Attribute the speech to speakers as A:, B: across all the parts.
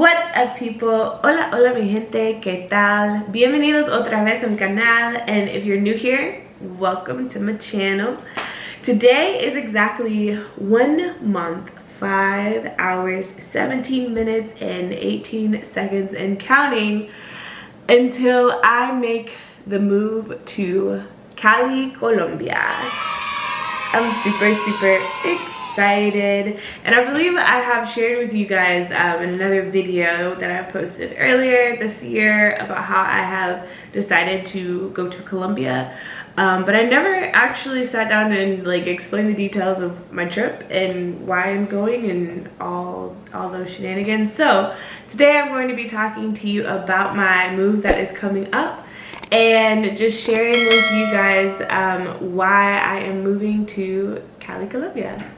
A: What's up, people? Hola, hola mi gente, ¿qué tal? Bienvenidos otra vez a mi canal, and if you're new here, welcome to my channel. Today is exactly 1 month, 5 hours, 17 minutes, and 18 seconds and counting until I make the move to Cali, Colombia. I'm super excited, and I believe I have shared with you guys in another video that I posted earlier this year about how I have decided to go to Colombia, but I never actually sat down and like explained the details of my trip and why I'm going and all those shenanigans. So today I'm going to be talking to you about my move that is coming up and just sharing with you guys why I am moving to Cali, Colombia.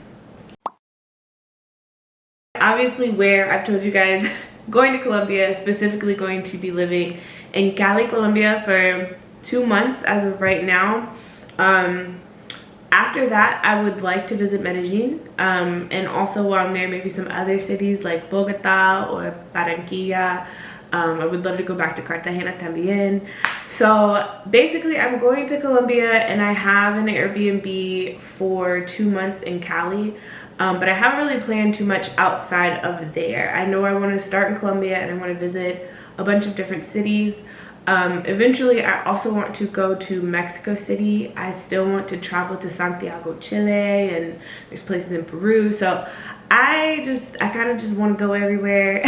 A: Obviously, where I've told you guys, going to Colombia, specifically going to be living in Cali, Colombia for 2 months as of right now. After that, I would like to visit Medellin, and also while I'm there, maybe some other cities like Bogota or Barranquilla. I would love to go back to Cartagena también. So basically, I'm going to Colombia and I have an Airbnb for 2 months in Cali, but I haven't really planned too much outside of there. I know I want to start in Colombia and I want to visit a bunch of different cities. Eventually, I also want to go to Mexico City. I still want to travel to Santiago, Chile, and there's places in Peru. So I kind of just want to go everywhere.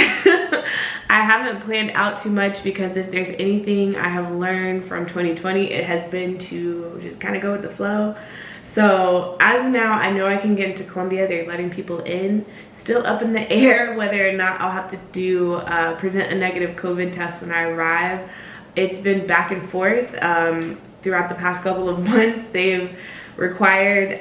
A: I haven't planned out too much because if there's anything I have learned from 2020, it has been to just kind of go with the flow. So as of now, I know I can get into Colombia. They're letting people in. Still up in the air whether or not I'll have to do present a negative COVID test when I arrive. It's been back and forth throughout the past couple of months. They've required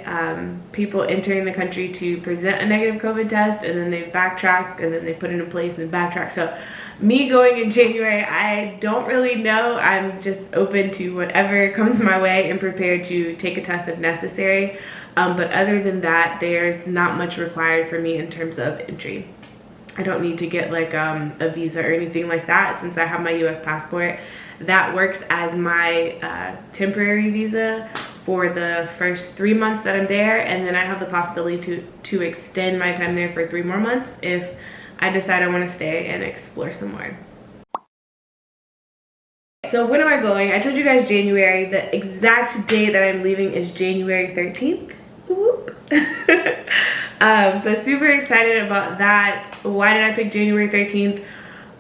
A: people entering the country to present a negative COVID test, and then they backtrack, and then they put it in place and backtrack. So me going in January, I don't really know. I'm just open to whatever comes my way and prepared to take a test if necessary. But other than that, there's not much required for me in terms of entry. I don't need to get like a visa or anything like that since I have my US passport. That works as my temporary visa for the first 3 months that I'm there, and then I have the possibility to extend my time there for 3 more months if I decide I want to stay and explore some more. So when am I going? I told you guys January. The exact day that I'm leaving is January 13th. Whoop. So super excited about that. Why did I pick January 13th?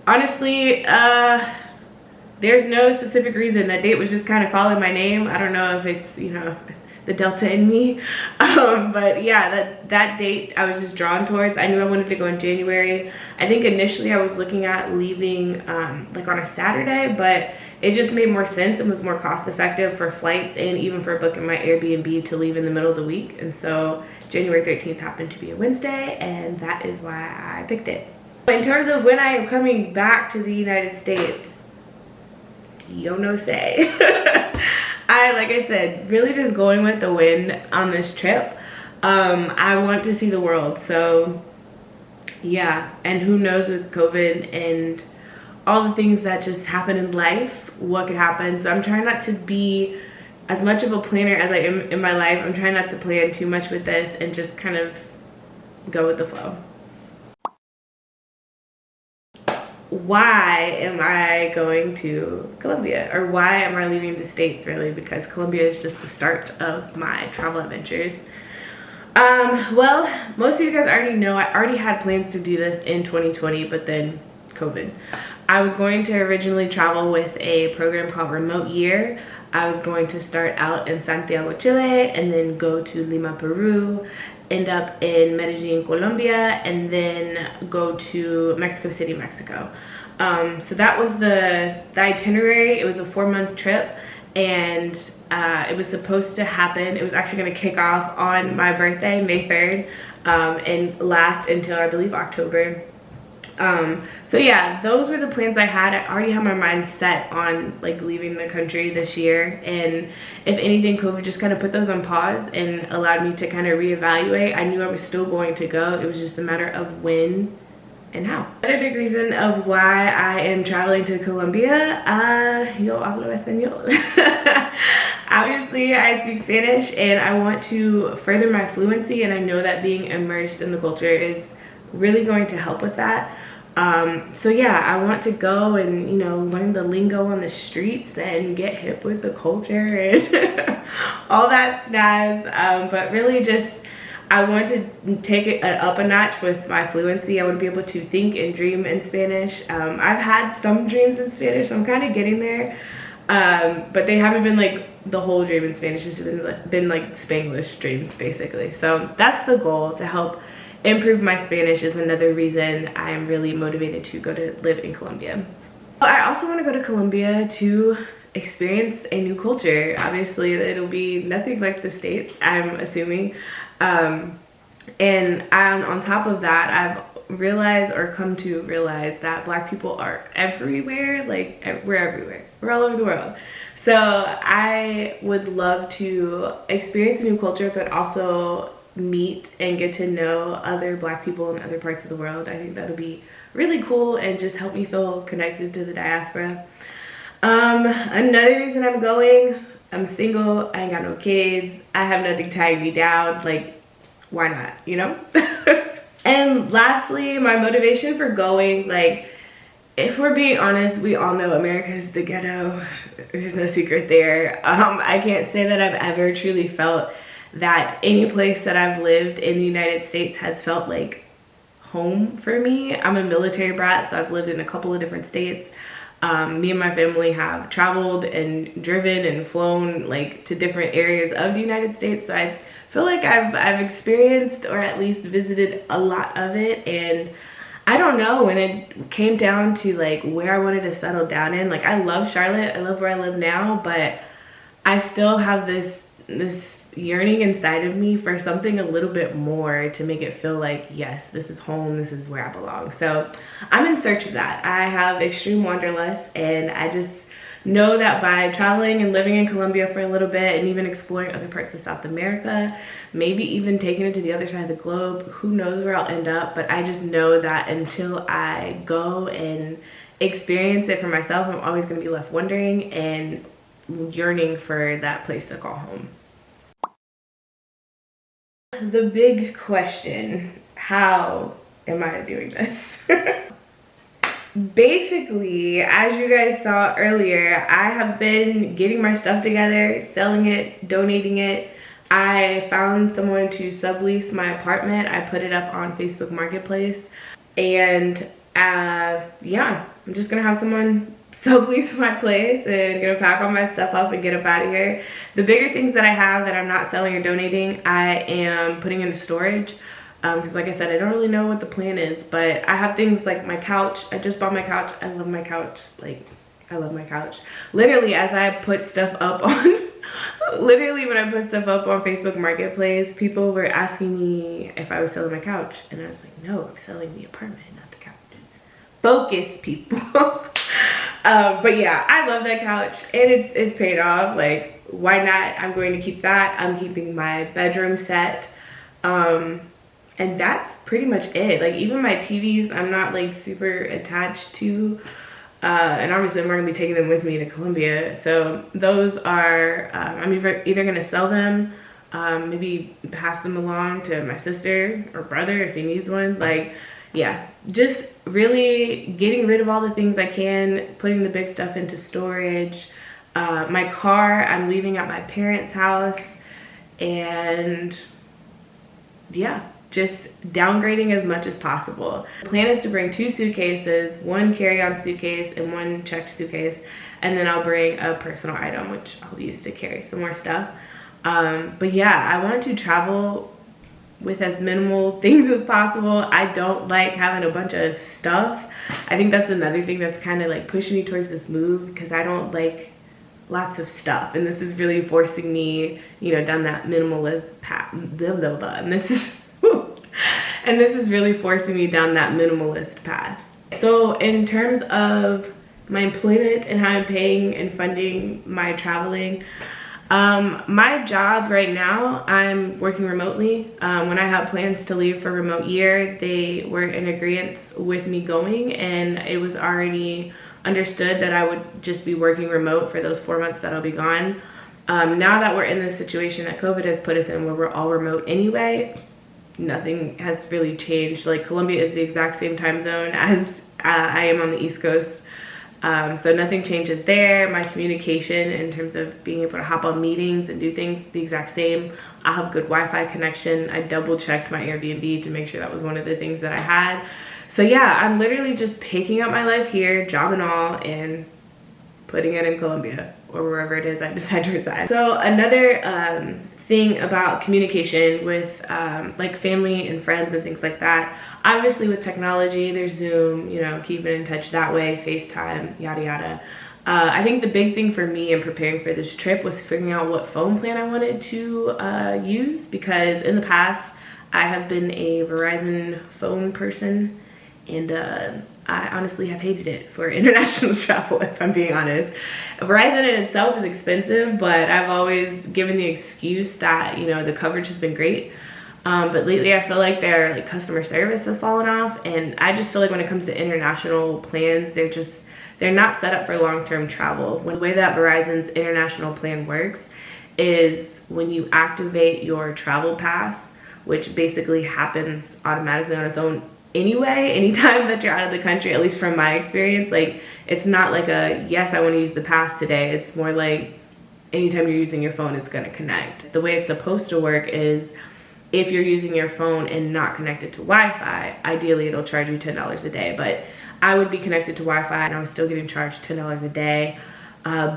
A: Honestly, there's no specific reason. That date was just kind of calling my name. I don't know if it's, you know, the Delta in me. But yeah, that date I was just drawn towards. I knew I wanted to go in January. I think initially I was looking at leaving like on a Saturday, but it just made more sense and was more cost effective for flights and even for booking my Airbnb to leave in the middle of the week. And so January 13th happened to be a Wednesday, and that is why I picked it. In terms of when I am coming back to the United States, yo no say. Like I said, really just going with the wind on this trip. I want to see the world, so yeah. And who knows with COVID and all the things that just happen in life, what could happen. So I'm trying not to be as much of a planner as I am in my life. I'm trying not to plan too much with this and just kind of go with the flow. Why am I going to Colombia, or why am I leaving the States, really? Because Colombia is just the start of my travel adventures. Well, most of you guys already know I already had plans to do this in 2020, but then COVID. I was going to originally travel with a program called Remote Year. I was going to start out in Santiago, Chile, and then go to Lima, Peru, end up in Medellin, Colombia, and then go to Mexico City, Mexico. So that was the itinerary. It was a 4-month trip, and it was supposed to happen. It was actually going to kick off on my birthday, May 3rd, and last until I believe October. So yeah, those were the plans I had. I already had my mind set on like leaving the country this year, and if anything, COVID just kind of put those on pause and allowed me to kind of reevaluate. I knew I was still going to go. It was just a matter of when and how. Another big reason of why I am traveling to Colombia, yo hablo español. Obviously, I speak Spanish and I want to further my fluency, and I know that being immersed in the culture is really going to help with that. So yeah, I want to go and, you know, learn the lingo on the streets and get hip with the culture and all that snazz. But really just, I want to take it up a notch with my fluency. I want to be able to think and dream in Spanish. I've had some dreams in Spanish, so I'm kind of getting there. But they haven't been like the whole dream in Spanish. It's been like Spanglish dreams basically. So that's the goal, to help improve my Spanish is another reason I am really motivated to go to live in Colombia. I also want to go to Colombia to experience a new culture. Obviously, it'll be nothing like the States, I'm assuming. And on top of that, I've realized or come to realize that Black people are everywhere. Like, we're everywhere. We're all over the world. So I would love to experience a new culture, but also meet and get to know other Black people in other parts of the world. I think that'll be really cool and just help me feel connected to the diaspora. Another reason I'm going, I'm single, I ain't got no kids, I have nothing tying me down, like, why not, you know? And lastly, my motivation for going, like, if we're being honest, we all know America is the ghetto. There's no secret there. I can't say that I've ever truly felt that any place that I've lived in the United States has felt like home for me. I'm a military brat, so I've lived in a couple of different states. Me and my family have traveled and driven and flown like to different areas of the United States. So I feel like I've experienced or at least visited a lot of it. And I don't know, when it came down to like where I wanted to settle down in, like I love Charlotte, I love where I live now, but I still have this yearning inside of me for something a little bit more to make it feel like, yes, this is home, this is where I belong. So I'm in search of that. I have extreme wanderlust, and I just know that by traveling and living in Colombia for a little bit and even exploring other parts of South America, maybe even taking it to the other side of the globe, who knows where I'll end up. But I just know that until I go and experience it for myself, I'm always going to be left wondering and yearning for that place to call home. The big question, how am I doing this? Basically, as you guys saw earlier, I have been getting my stuff together, selling it, donating it. I found someone to sublease my apartment. I put it up on Facebook Marketplace, and yeah, I'm just gonna have someone sublease my place and gonna pack all my stuff up and get up out of here. The bigger things that I have that I'm not selling or donating, I am putting into storage, because like I said, I don't really know what the plan is, but I have things like my couch. I just bought my couch. I love my couch. Like, I love my couch. Literally, as I put stuff up on literally when I put stuff up on Facebook Marketplace, people were asking me if I was selling my couch, and I was like, no, I'm selling the apartment, not the couch. Focus, people. But yeah, I love that couch, and it's paid off. Like, why not? I'm going to keep that. I'm keeping my bedroom set, and that's pretty much it. Like, even my TVs, I'm not like super attached to, and obviously I'm not gonna be taking them with me to Colombia. So those are, I'm either gonna sell them, maybe pass them along to my sister or brother if he needs one. Like, yeah, just really getting rid of all the things I can, putting the big stuff into storage. My car, I'm leaving at my parents' house, and yeah, just downgrading as much as possible. The plan is to bring 2 suitcases, 1 carry-on suitcase and 1 checked suitcase, and then I'll bring a personal item, which I'll use to carry some more stuff. But yeah, I want to travel with as minimal things as possible. I don't like having a bunch of stuff. I think that's another thing that's kind of like pushing me towards this move, because I don't like lots of stuff, and this is really forcing me, you know, down that minimalist path. And this is really forcing me down that minimalist path. So in terms of my employment and how I'm paying and funding my traveling, my job right now, I'm working remotely. When I had plans to leave for remote year, they were in agreement with me going, and it was already understood that I would just be working remote for those 4 months that I'll be gone. Now that we're in this situation that COVID has put us in, where we're all remote anyway, nothing has really changed. Like, Colombia is the exact same time zone as I am on the East Coast. So nothing changes there. My communication in terms of being able to hop on meetings and do things, the exact same. I have good Wi-Fi connection. I double checked my Airbnb to make sure that was one of the things that I had. So yeah, I'm literally just picking up my life here, job and all, and putting it in Colombia or wherever it is I decide to reside. So another thing about communication with like family and friends and things like that, obviously with technology, there's Zoom, you know, keeping in touch that way, FaceTime, yada yada. I think the big thing for me in preparing for this trip was figuring out what phone plan I wanted to use, because in the past I have been a Verizon phone person, and I honestly have hated it for international travel, if I'm being honest. Verizon in itself is expensive, but I've always given the excuse that, you know, the coverage has been great. But lately I feel like their like customer service has fallen off, and I just feel like when it comes to international plans, they're not set up for long-term travel. The way that Verizon's international plan works is when you activate your travel pass, which basically happens automatically on its own anyway, anytime that you're out of the country, at least from my experience. Like, it's not like a, yes, I want to use the pass today. It's more like anytime you're using your phone, it's going to connect. The way it's supposed to work is if you're using your phone and not connected to Wi-Fi, ideally it'll charge you $10 a day. But I would be connected to Wi-Fi and I was still getting charged $10 a day.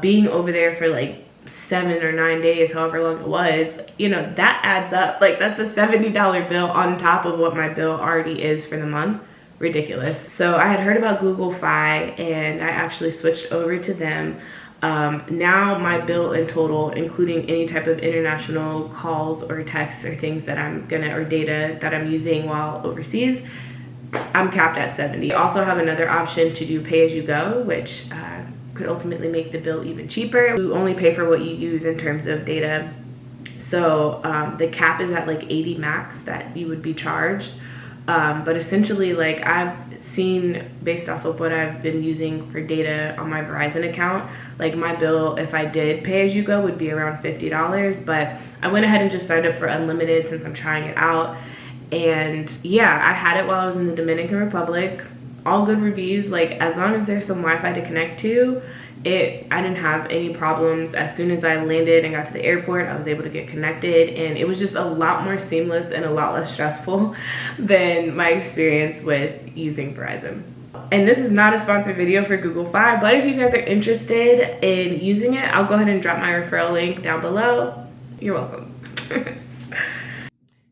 A: Being over there for like 7 or 9 days, however long it was, you know, that adds up. Like, that's a $70 bill on top of what my bill already is for the month. Ridiculous. So I had heard about Google Fi, and I actually switched over to them. Now my bill in total, including any type of international calls or texts or things that or data that I'm using while overseas, I'm capped at $70. I also have another option to do pay-as-you-go, which could ultimately make the bill even cheaper. You only pay for what you use in terms of data. So the cap is at like 80 max that you would be charged. But essentially, like, I've seen, based off of what I've been using for data on my Verizon account, like, my bill, if I did pay-as-you-go, would be around $50. But I went ahead and just signed up for unlimited since I'm trying it out. And yeah, I had it while I was in the Dominican Republic. All good reviews. Like, as long as there's some Wi-Fi to connect to, I didn't have any problems. As soon as I landed and got to the airport, I was able to get connected, and it was just a lot more seamless and a lot less stressful than my experience with using Verizon. And this is not a sponsored video for Google Fi, but if you guys are interested in using it, I'll go ahead and drop my referral link down below. You're welcome.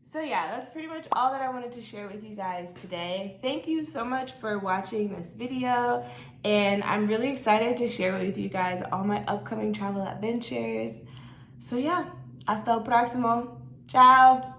A: So yeah, that's pretty much all that I wanted to share with you guys today. Thank you so much for watching this video, and I'm really excited to share with you guys all my upcoming travel adventures. So yeah, hasta el próximo. Ciao.